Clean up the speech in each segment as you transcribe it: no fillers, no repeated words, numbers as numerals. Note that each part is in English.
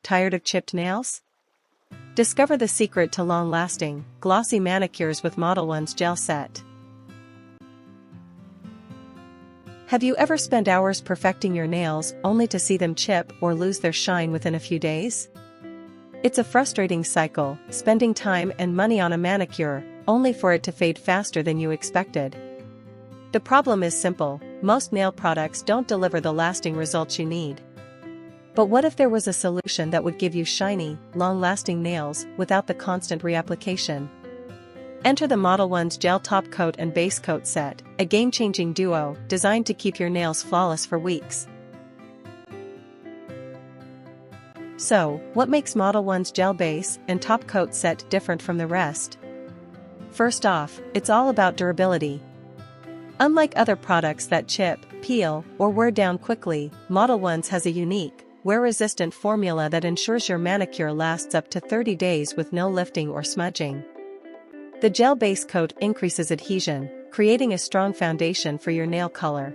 Tired of chipped nails? Discover the secret to long-lasting, glossy manicures with Modelones gel set. Have you ever spent hours perfecting your nails only to see them chip or lose their shine within a few days? It's a frustrating cycle, spending time and money on a manicure, only for it to fade faster than you expected. The problem is simple: most nail products don't deliver the lasting results you need. But what if there was a solution that would give you shiny, long-lasting nails without the constant reapplication? Enter the Modelones Gel Top Coat and Base Coat Set, a game-changing duo designed to keep your nails flawless for weeks. So, what makes Modelones Gel Base and Top Coat Set different from the rest? First off, it's all about durability. Unlike other products that chip, peel, or wear down quickly, Modelones has a unique, wear-resistant formula that ensures your manicure lasts up to 30 days with no lifting or smudging. The gel base coat increases adhesion, creating a strong foundation for your nail color.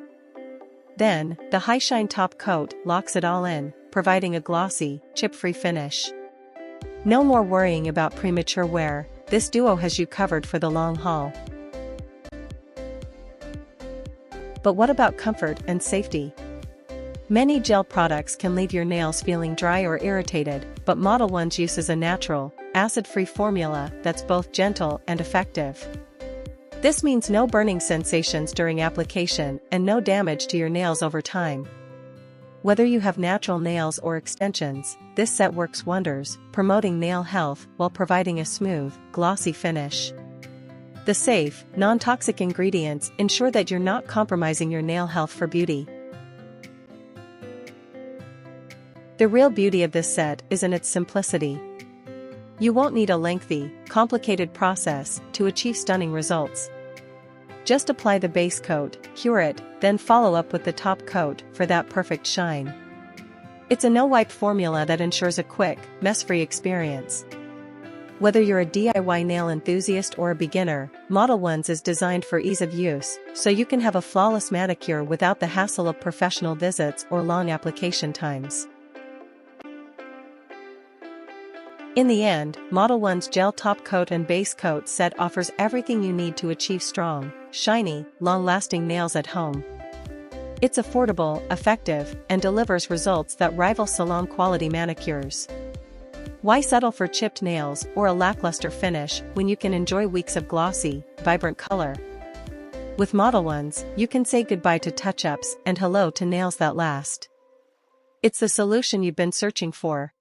Then, the high-shine top coat locks it all in, providing a glossy, chip-free finish. No more worrying about premature wear, this duo has you covered for the long haul. But what about comfort and safety? Many gel products can leave your nails feeling dry or irritated, but Modelones uses a natural, acid-free formula that's both gentle and effective. This means no burning sensations during application and no damage to your nails over time. Whether you have natural nails or extensions, this set works wonders, promoting nail health while providing a smooth, glossy finish. The safe, non-toxic ingredients ensure that you're not compromising your nail health for beauty. The real beauty of this set is in its simplicity. You won't need a lengthy, complicated process to achieve stunning results. Just apply the base coat, cure it, then follow up with the top coat for that perfect shine. It's a no-wipe formula that ensures a quick, mess-free experience. Whether you're a DIY nail enthusiast or a beginner, Modelones is designed for ease of use, so you can have a flawless manicure without the hassle of professional visits or long application times. In the end, Modelones Gel Top Coat and Base Coat Set offers everything you need to achieve strong, shiny, long-lasting nails at home. It's affordable, effective, and delivers results that rival salon-quality manicures. Why settle for chipped nails or a lackluster finish when you can enjoy weeks of glossy, vibrant color? With Modelones, you can say goodbye to touch-ups and hello to nails that last. It's the solution you've been searching for.